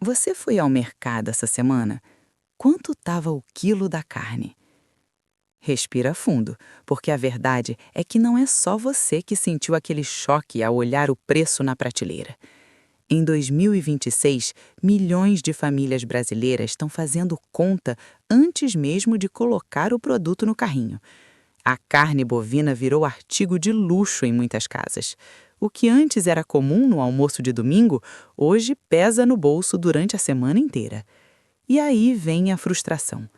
Você foi ao mercado essa semana? Quanto estava o quilo da carne? Respira fundo, porque a verdade é que não é só você que sentiu aquele choque ao olhar o preço na prateleira. Em 2026, milhões de famílias brasileiras estão fazendo conta antes mesmo de colocar o produto no carrinho. A carne bovina virou artigo de luxo em muitas casas. O que antes era comum no almoço de domingo, hoje pesa no bolso durante a semana inteira. E aí vem a frustração.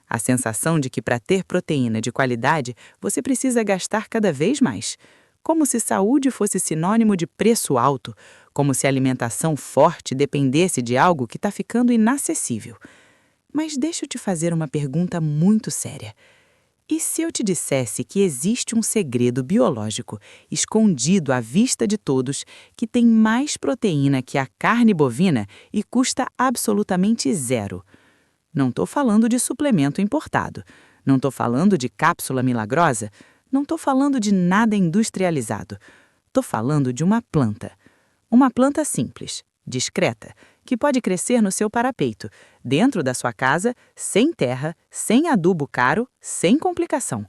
A sensação de que para ter proteína de qualidade, você precisa gastar cada vez mais. Como se saúde fosse sinônimo de preço alto, como se alimentação forte dependesse de algo que está ficando inacessível. Mas deixa eu te fazer uma pergunta muito séria. E se eu te dissesse que existe um segredo biológico escondido à vista de todos que tem mais proteína que a carne bovina e custa absolutamente zero? Não estou falando de suplemento importado, não estou falando de cápsula milagrosa, não estou falando de nada industrializado. Estou falando de uma planta. Uma planta simples, discreta, que pode crescer no seu parapeito, dentro da sua casa, sem terra, sem adubo caro, sem complicação.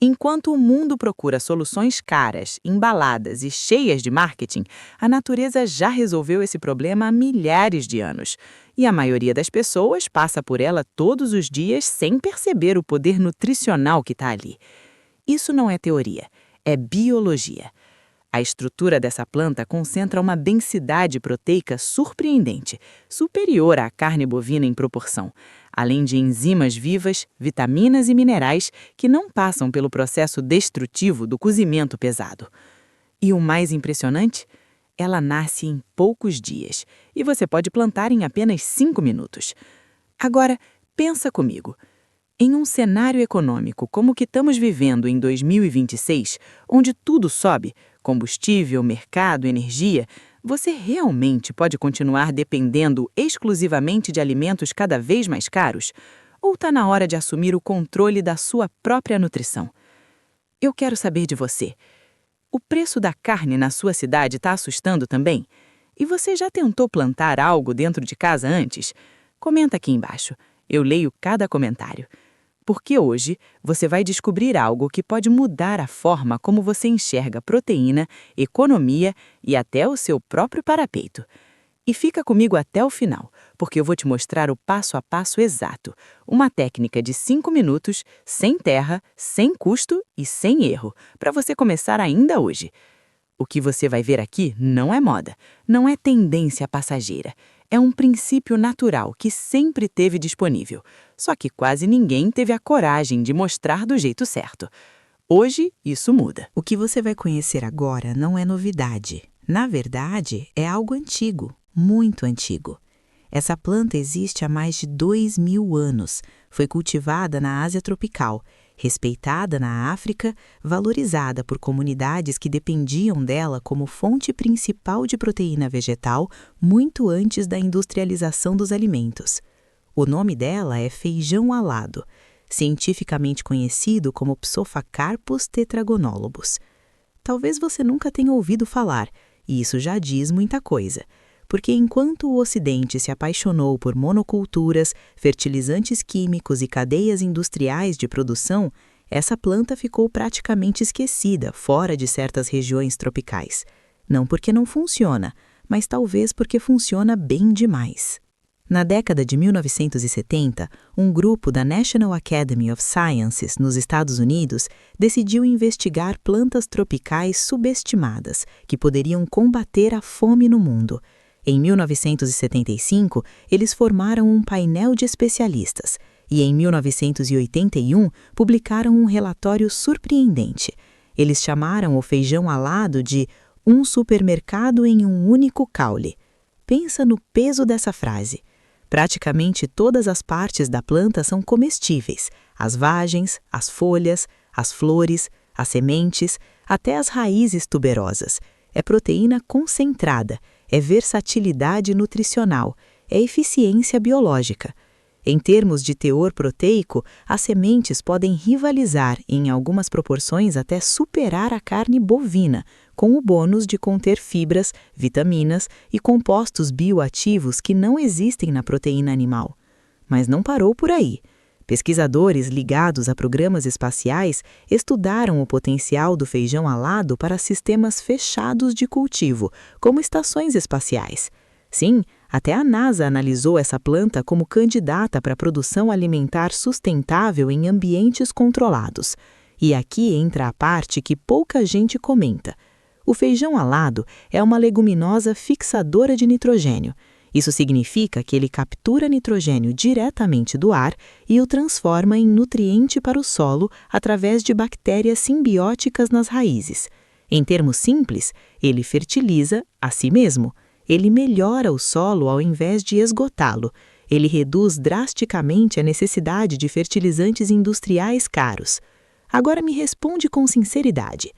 Enquanto o mundo procura soluções caras, embaladas e cheias de marketing, a natureza já resolveu esse problema há milhares de anos. E a maioria das pessoas passa por ela todos os dias sem perceber o poder nutricional que está ali. Isso não é teoria, é biologia. A estrutura dessa planta concentra uma densidade proteica surpreendente, superior à carne bovina em proporção, além de enzimas vivas, vitaminas e minerais que não passam pelo processo destrutivo do cozimento pesado. E o mais impressionante? Ela nasce em poucos dias e você pode plantar em apenas 5 minutos. Agora, pensa comigo. Em um cenário econômico como o que estamos vivendo em 2026, onde tudo sobe, combustível, mercado, energia, você realmente pode continuar dependendo exclusivamente de alimentos cada vez mais caros? Ou está na hora de assumir o controle da sua própria nutrição? Eu quero saber de você. O preço da carne na sua cidade está assustando também? E você já tentou plantar algo dentro de casa antes? Comenta aqui embaixo. Eu leio cada comentário. Porque hoje você vai descobrir algo que pode mudar a forma como você enxerga proteína, economia e até o seu próprio parapeito. E fica comigo até o final, porque eu vou te mostrar o passo a passo exato, uma técnica de 5 minutos, sem terra, sem custo e sem erro, para você começar ainda hoje. O que você vai ver aqui não é moda, não é tendência passageira. É um princípio natural que sempre teve disponível, só que quase ninguém teve a coragem de mostrar do jeito certo. Hoje, isso muda. O que você vai conhecer agora não é novidade. Na verdade, é algo antigo, muito antigo. Essa planta existe há mais de 2.000 anos. Foi cultivada na Ásia tropical, respeitada na África, valorizada por comunidades que dependiam dela como fonte principal de proteína vegetal muito antes da industrialização dos alimentos. O nome dela é feijão alado, cientificamente conhecido como Psophacarpus tetragonólobus. Talvez você nunca tenha ouvido falar, e isso já diz muita coisa. Porque enquanto o Ocidente se apaixonou por monoculturas, fertilizantes químicos e cadeias industriais de produção, essa planta ficou praticamente esquecida fora de certas regiões tropicais. Não porque não funciona, mas talvez porque funciona bem demais. Na década de 1970, um grupo da National Academy of Sciences, nos Estados Unidos, decidiu investigar plantas tropicais subestimadas que poderiam combater a fome no mundo. Em 1975, eles formaram um painel de especialistas e, em 1981, publicaram um relatório surpreendente. Eles chamaram o feijão alado de um supermercado em um único caule. Pensa no peso dessa frase. Praticamente todas as partes da planta são comestíveis: as vagens, as folhas, as flores, as sementes, até as raízes tuberosas. É proteína concentrada, é versatilidade nutricional, é eficiência biológica. Em termos de teor proteico, as sementes podem rivalizar e, em algumas proporções, até superar a carne bovina, com o bônus de conter fibras, vitaminas e compostos bioativos que não existem na proteína animal. Mas não parou por aí. Pesquisadores ligados a programas espaciais estudaram o potencial do feijão alado para sistemas fechados de cultivo, como estações espaciais. Sim, até a NASA analisou essa planta como candidata para produção alimentar sustentável em ambientes controlados. E aqui entra a parte que pouca gente comenta. O feijão alado é uma leguminosa fixadora de nitrogênio. Isso significa que ele captura nitrogênio diretamente do ar e o transforma em nutriente para o solo através de bactérias simbióticas nas raízes. Em termos simples, ele fertiliza a si mesmo. Ele melhora o solo ao invés de esgotá-lo. Ele reduz drasticamente a necessidade de fertilizantes industriais caros. Agora me responde com sinceridade.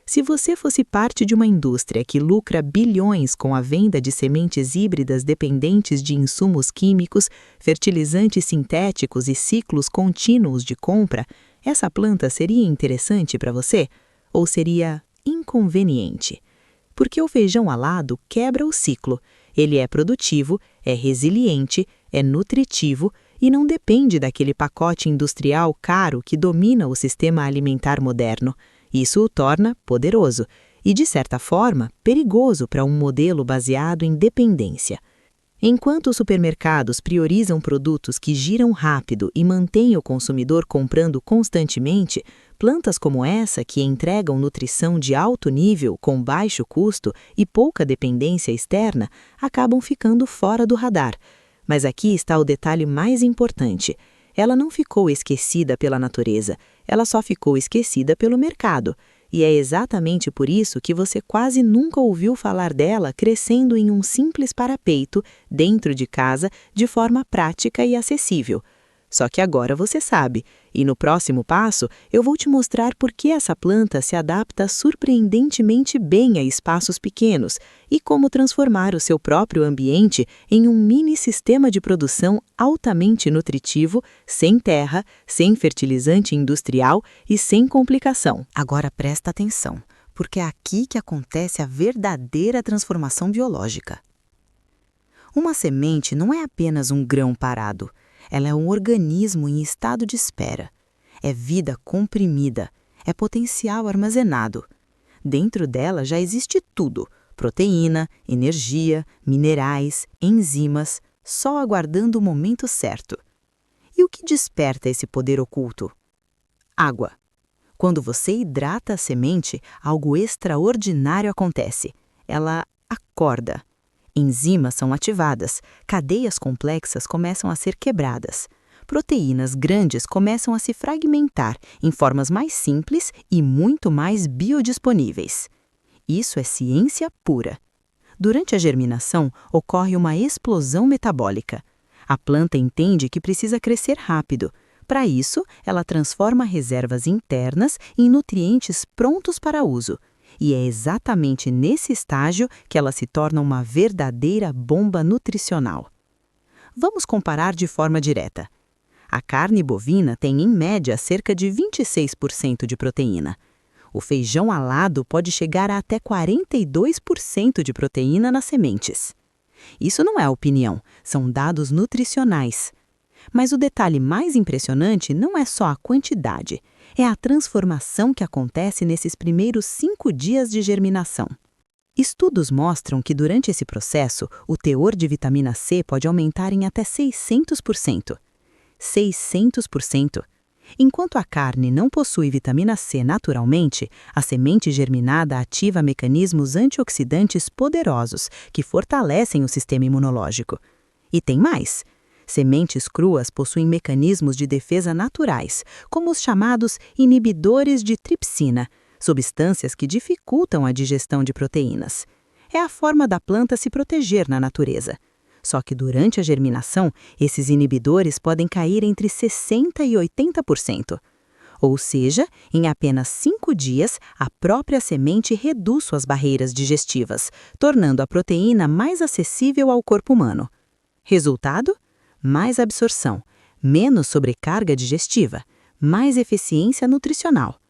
Se você fosse parte de uma indústria que lucra bilhões com a venda de sementes híbridas dependentes de insumos químicos, fertilizantes sintéticos e ciclos contínuos de compra, essa planta seria interessante para você? Ou seria inconveniente? Porque o feijão alado quebra o ciclo. Ele é produtivo, é resiliente, é nutritivo e não depende daquele pacote industrial caro que domina o sistema alimentar moderno. Isso o torna poderoso e, de certa forma, perigoso para um modelo baseado em dependência. Enquanto os supermercados priorizam produtos que giram rápido e mantêm o consumidor comprando constantemente, plantas como essa, que entregam nutrição de alto nível com baixo custo e pouca dependência externa, acabam ficando fora do radar. Mas aqui está o detalhe mais importante. Ela não ficou esquecida pela natureza, ela só ficou esquecida pelo mercado. E é exatamente por isso que você quase nunca ouviu falar dela crescendo em um simples parapeito, dentro de casa, de forma prática e acessível. Só que agora você sabe, e no próximo passo eu vou te mostrar por que essa planta se adapta surpreendentemente bem a espaços pequenos e como transformar o seu próprio ambiente em um mini sistema de produção altamente nutritivo, sem terra, sem fertilizante industrial e sem complicação. Agora presta atenção, porque é aqui que acontece a verdadeira transformação biológica. Uma semente não é apenas um grão parado. Ela é um organismo em estado de espera. É vida comprimida, é potencial armazenado. Dentro dela já existe tudo: proteína, energia, minerais, enzimas, só aguardando o momento certo. E o que desperta esse poder oculto? Água. Quando você hidrata a semente, algo extraordinário acontece. Ela acorda. Enzimas são ativadas, cadeias complexas começam a ser quebradas. Proteínas grandes começam a se fragmentar em formas mais simples e muito mais biodisponíveis. Isso é ciência pura. Durante a germinação, ocorre uma explosão metabólica. A planta entende que precisa crescer rápido. Para isso, ela transforma reservas internas em nutrientes prontos para uso. E é exatamente nesse estágio que ela se torna uma verdadeira bomba nutricional. Vamos comparar de forma direta. A carne bovina tem, em média, cerca de 26% de proteína. O feijão alado pode chegar a até 42% de proteína nas sementes. Isso não é opinião, são dados nutricionais. Mas o detalhe mais impressionante não é só a quantidade, é a transformação que acontece nesses primeiros 5 dias de germinação. Estudos mostram que durante esse processo, o teor de vitamina C pode aumentar em até 600%. 600%! Enquanto a carne não possui vitamina C naturalmente, a semente germinada ativa mecanismos antioxidantes poderosos que fortalecem o sistema imunológico. E tem mais! Sementes cruas possuem mecanismos de defesa naturais, como os chamados inibidores de tripsina, substâncias que dificultam a digestão de proteínas. É a forma da planta se proteger na natureza. Só que durante a germinação, esses inibidores podem cair entre 60% e 80%. Ou seja, em apenas 5 dias, a própria semente reduz suas barreiras digestivas, tornando a proteína mais acessível ao corpo humano. Resultado? Mais absorção, menos sobrecarga digestiva, mais eficiência nutricional.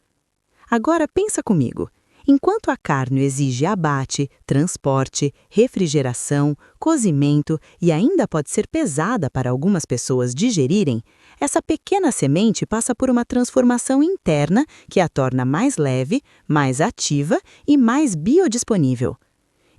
Agora pensa comigo. Enquanto a carne exige abate, transporte, refrigeração, cozimento e ainda pode ser pesada para algumas pessoas digerirem, essa pequena semente passa por uma transformação interna que a torna mais leve, mais ativa e mais biodisponível.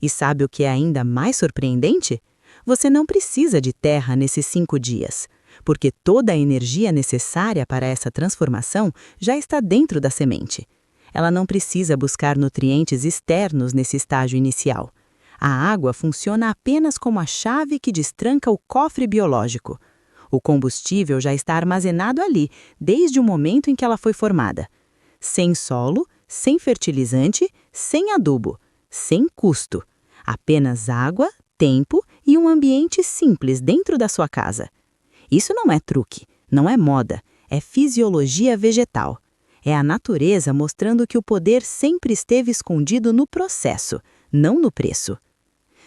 E sabe o que é ainda mais surpreendente? Você não precisa de terra nesses 5 dias, porque toda a energia necessária para essa transformação já está dentro da semente. Ela não precisa buscar nutrientes externos nesse estágio inicial. A água funciona apenas como a chave que destranca o cofre biológico. O combustível já está armazenado ali, desde o momento em que ela foi formada. Sem solo, sem fertilizante, sem adubo, sem custo. Apenas água, tempo e um ambiente simples dentro da sua casa. Isso não é truque, não é moda, é fisiologia vegetal. É a natureza mostrando que o poder sempre esteve escondido no processo, não no preço.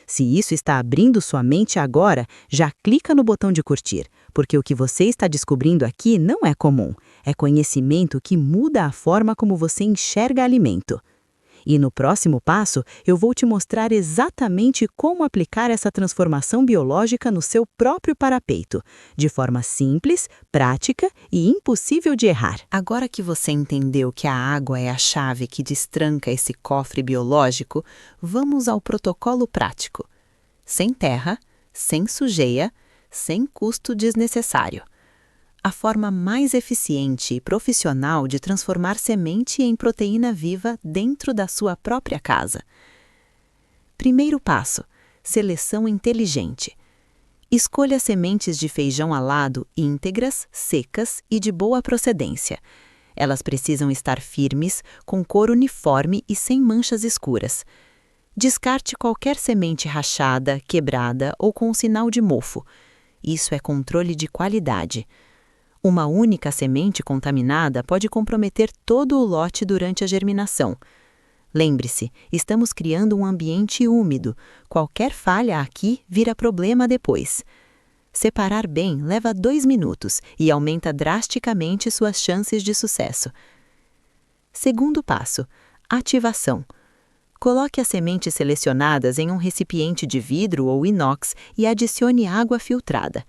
Se isso está abrindo sua mente agora, já clica no botão de curtir, porque o que você está descobrindo aqui não é comum. É conhecimento que muda a forma como você enxerga alimento. E no próximo passo, eu vou te mostrar exatamente como aplicar essa transformação biológica no seu próprio parapeito, de forma simples, prática e impossível de errar. Agora que você entendeu que a água é a chave que destranca esse cofre biológico, vamos ao protocolo prático. Sem terra, sem sujeira, sem custo desnecessário. A forma mais eficiente e profissional de transformar semente em proteína viva dentro da sua própria casa. Primeiro passo: seleção inteligente. Escolha sementes de feijão alado íntegras, secas e de boa procedência. Elas precisam estar firmes, com cor uniforme e sem manchas escuras. Descarte qualquer semente rachada, quebrada ou com sinal de mofo. Isso é controle de qualidade. Uma única semente contaminada pode comprometer todo o lote durante a germinação. Lembre-se, estamos criando um ambiente úmido. Qualquer falha aqui vira problema depois. Separar bem leva 2 minutos e aumenta drasticamente suas chances de sucesso. Segundo passo: ativação. Coloque as sementes selecionadas em um recipiente de vidro ou inox e adicione água filtrada.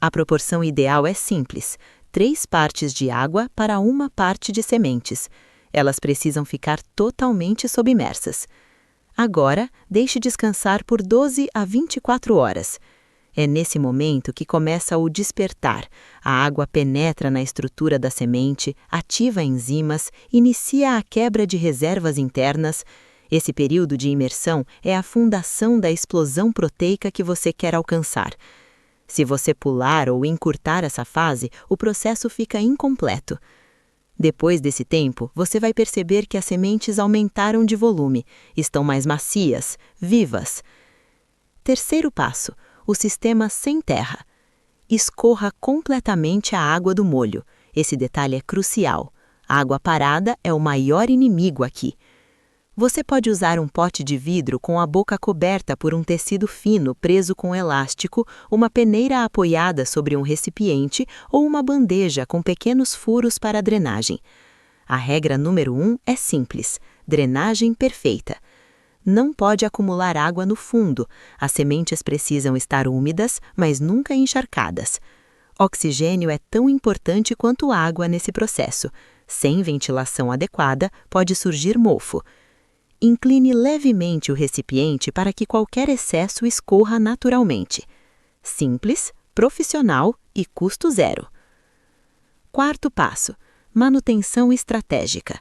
A proporção ideal é simples: 3 partes de água para 1 parte de sementes. Elas precisam ficar totalmente submersas. Agora, deixe descansar por 12 a 24 horas. É nesse momento que começa o despertar. A água penetra na estrutura da semente, ativa enzimas, inicia a quebra de reservas internas. Esse período de imersão é a fundação da explosão proteica que você quer alcançar. Se você pular ou encurtar essa fase, o processo fica incompleto. Depois desse tempo, você vai perceber que as sementes aumentaram de volume, estão mais macias, vivas. Terceiro passo: o sistema sem terra. Escorra completamente a água do molho. Esse detalhe é crucial. A água parada é o maior inimigo aqui. Você pode usar um pote de vidro com a boca coberta por um tecido fino preso com elástico, uma peneira apoiada sobre um recipiente ou uma bandeja com pequenos furos para drenagem. A regra número 1 é simples: drenagem perfeita. Não pode acumular água no fundo. As sementes precisam estar úmidas, mas nunca encharcadas. Oxigênio é tão importante quanto água nesse processo. Sem ventilação adequada, pode surgir mofo. Incline levemente o recipiente para que qualquer excesso escorra naturalmente. Simples, profissional e custo zero. Quarto passo: manutenção estratégica.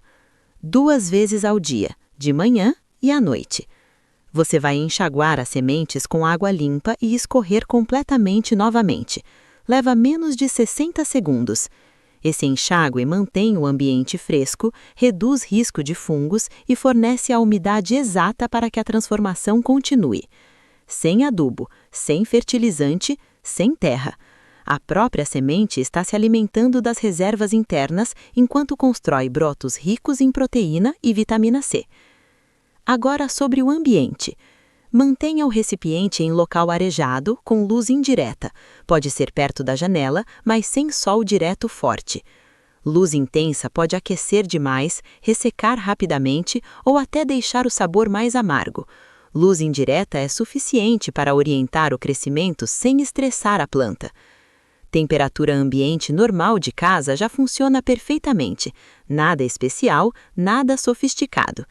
2 vezes ao dia, de manhã e à noite. Você vai enxaguar as sementes com água limpa e escorrer completamente novamente. Leva menos de 60 segundos. Esse enxágue mantém o ambiente fresco, reduz risco de fungos e fornece a umidade exata para que a transformação continue. Sem adubo, sem fertilizante, sem terra. A própria semente está se alimentando das reservas internas enquanto constrói brotos ricos em proteína e vitamina C. Agora sobre o ambiente. Mantenha o recipiente em local arejado, com luz indireta. Pode ser perto da janela, mas sem sol direto forte. Luz intensa pode aquecer demais, ressecar rapidamente ou até deixar o sabor mais amargo. Luz indireta é suficiente para orientar o crescimento sem estressar a planta. Temperatura ambiente normal de casa já funciona perfeitamente. Nada especial, nada sofisticado.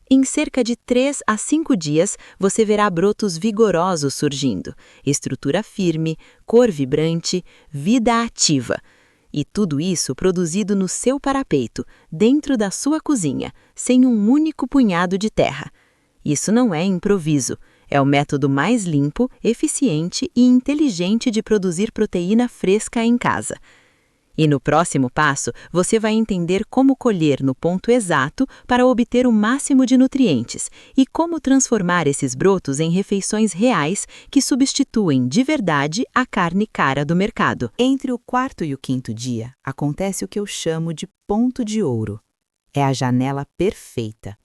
Em cerca de 3 a 5 dias, você verá brotos vigorosos surgindo, estrutura firme, cor vibrante, vida ativa. E tudo isso produzido no seu parapeito, dentro da sua cozinha, sem um único punhado de terra. Isso não é improviso. É o método mais limpo, eficiente e inteligente de produzir proteína fresca em casa. E no próximo passo, você vai entender como colher no ponto exato para obter o máximo de nutrientes e como transformar esses brotos em refeições reais que substituem de verdade a carne cara do mercado. Entre o 4º e o 5º dia, acontece o que eu chamo de ponto de ouro. É a janela perfeita.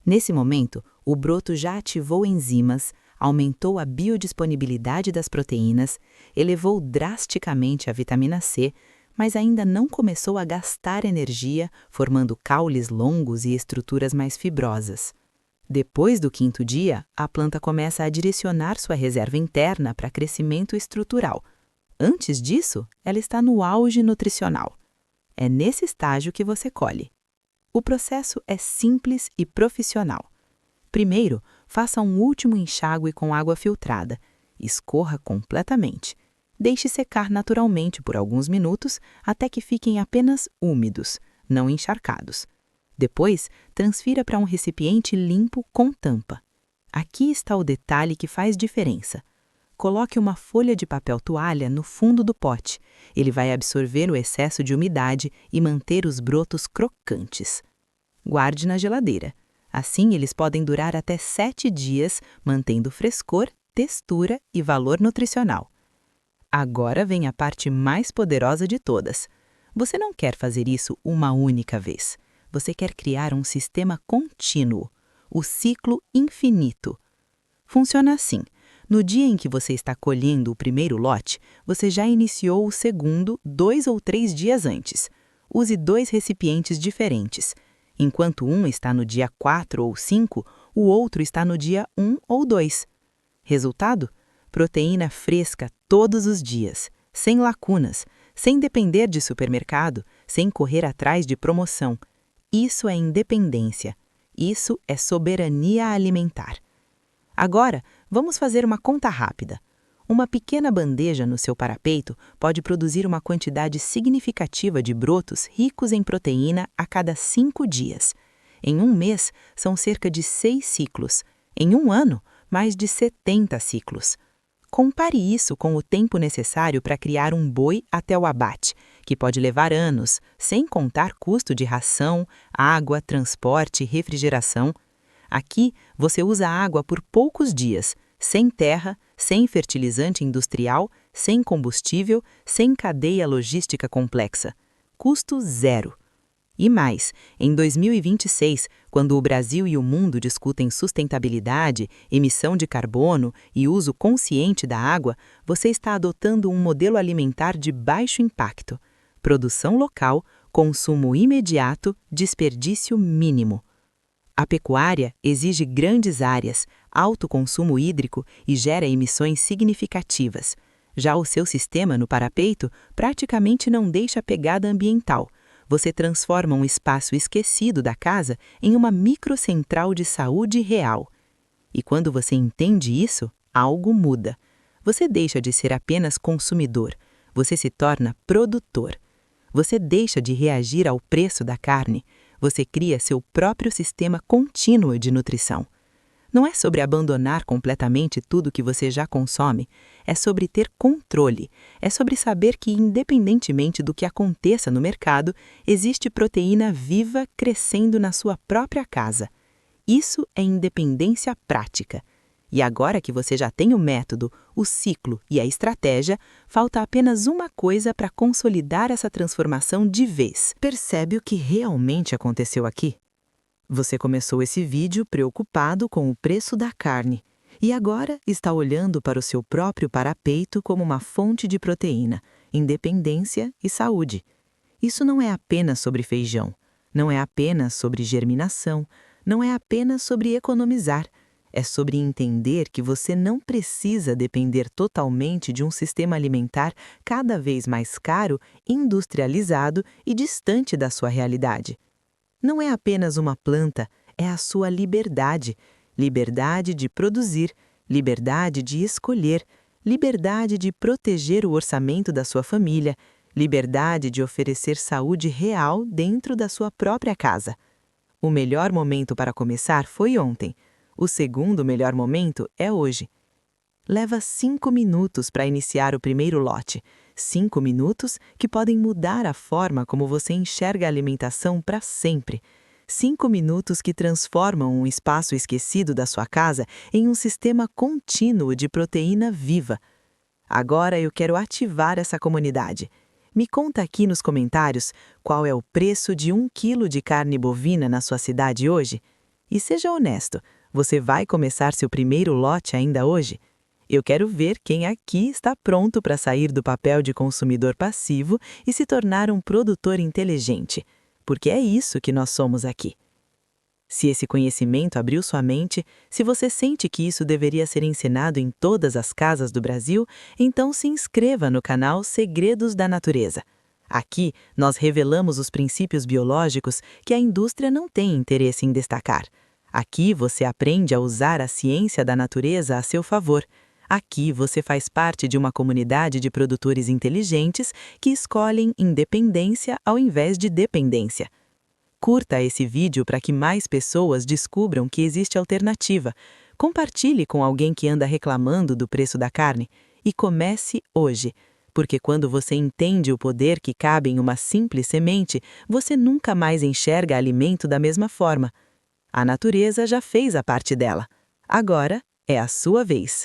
Nesse momento, o broto já ativou enzimas, aumentou a biodisponibilidade das proteínas, elevou drasticamente a vitamina C, mas ainda não começou a gastar energia, formando caules longos e estruturas mais fibrosas. Depois do 5º dia, a planta começa a direcionar sua reserva interna para crescimento estrutural. Antes disso, ela está no auge nutricional. É nesse estágio que você colhe. O processo é simples e profissional. Primeiro, faça um último enxágue com água filtrada. Escorra completamente. Deixe secar naturalmente por alguns minutos até que fiquem apenas úmidos, não encharcados. Depois, transfira para um recipiente limpo com tampa. Aqui está o detalhe que faz diferença. Coloque uma folha de papel toalha no fundo do pote. Ele vai absorver o excesso de umidade e manter os brotos crocantes. Guarde na geladeira. Assim, eles podem durar até 7 dias, mantendo frescor, textura e valor nutricional. Agora vem a parte mais poderosa de todas. Você não quer fazer isso uma única vez. Você quer criar um sistema contínuo, o ciclo infinito. Funciona assim. No dia em que você está colhendo o primeiro lote, você já iniciou o segundo 2 ou 3 dias antes. Use 2 recipientes diferentes. Enquanto um está no dia 4 ou 5, o outro está no dia 1 ou 2. Resultado? Proteína fresca todos os dias, sem lacunas, sem depender de supermercado, sem correr atrás de promoção. Isso é independência. Isso é soberania alimentar. Agora, vamos fazer uma conta rápida. Uma pequena bandeja no seu parapeito pode produzir uma quantidade significativa de brotos ricos em proteína a cada 5 dias. Em um mês, são cerca de 6 ciclos. Em um ano, mais de 70 ciclos. Compare isso com o tempo necessário para criar um boi até o abate, que pode levar anos, sem contar custo de ração, água, transporte e refrigeração. Aqui, você usa água por poucos dias, sem terra, sem fertilizante industrial, sem combustível, sem cadeia logística complexa. Custo zero. E mais, em 2026, quando o Brasil e o mundo discutem sustentabilidade, emissão de carbono e uso consciente da água, você está adotando um modelo alimentar de baixo impacto. Produção local, consumo imediato, desperdício mínimo. A pecuária exige grandes áreas, alto consumo hídrico e gera emissões significativas. Já o seu sistema no parapeito praticamente não deixa pegada ambiental. Você transforma um espaço esquecido da casa em uma microcentral de saúde real. E quando você entende isso, algo muda. Você deixa de ser apenas consumidor, você se torna produtor. Você deixa de reagir ao preço da carne, você cria seu próprio sistema contínuo de nutrição. Não é sobre abandonar completamente tudo que você já consome, é sobre ter controle, é sobre saber que, independentemente do que aconteça no mercado, existe proteína viva crescendo na sua própria casa. Isso é independência prática. E agora que você já tem o método, o ciclo e a estratégia, falta apenas uma coisa para consolidar essa transformação de vez. Percebe o que realmente aconteceu aqui? Você começou esse vídeo preocupado com o preço da carne. e agora está olhando para o seu próprio parapeito como uma fonte de proteína, independência e saúde. Isso não é apenas sobre feijão, não é apenas sobre germinação, não é apenas sobre economizar. É sobre entender que você não precisa depender totalmente de um sistema alimentar cada vez mais caro, industrializado e distante da sua realidade. Não é apenas uma planta, é a sua liberdade. Liberdade de produzir, liberdade de escolher, liberdade de proteger o orçamento da sua família, liberdade de oferecer saúde real dentro da sua própria casa. O melhor momento para começar foi ontem. O segundo melhor momento é hoje. Leva 5 minutos para iniciar o primeiro lote. 5 minutos que podem mudar a forma como você enxerga a alimentação para sempre. 5 minutos que transformam um espaço esquecido da sua casa em um sistema contínuo de proteína viva. Agora eu quero ativar essa comunidade. Me conta aqui nos comentários qual é o preço de 1 quilo de carne bovina na sua cidade hoje. E seja honesto, você vai começar seu primeiro lote ainda hoje? Eu quero ver quem aqui está pronto para sair do papel de consumidor passivo e se tornar um produtor inteligente, porque é isso que nós somos aqui. Se esse conhecimento abriu sua mente, se você sente que isso deveria ser ensinado em todas as casas do Brasil, então se inscreva no canal Segredos da Natureza. Aqui, nós revelamos os princípios biológicos que a indústria não tem interesse em destacar. Aqui você aprende a usar a ciência da natureza a seu favor. Aqui você faz parte de uma comunidade de produtores inteligentes que escolhem independência ao invés de dependência. Curta esse vídeo para que mais pessoas descubram que existe alternativa. Compartilhe com alguém que anda reclamando do preço da carne e comece hoje. Porque quando você entende o poder que cabe em uma simples semente, você nunca mais enxerga alimento da mesma forma. A natureza já fez a parte dela. Agora é a sua vez.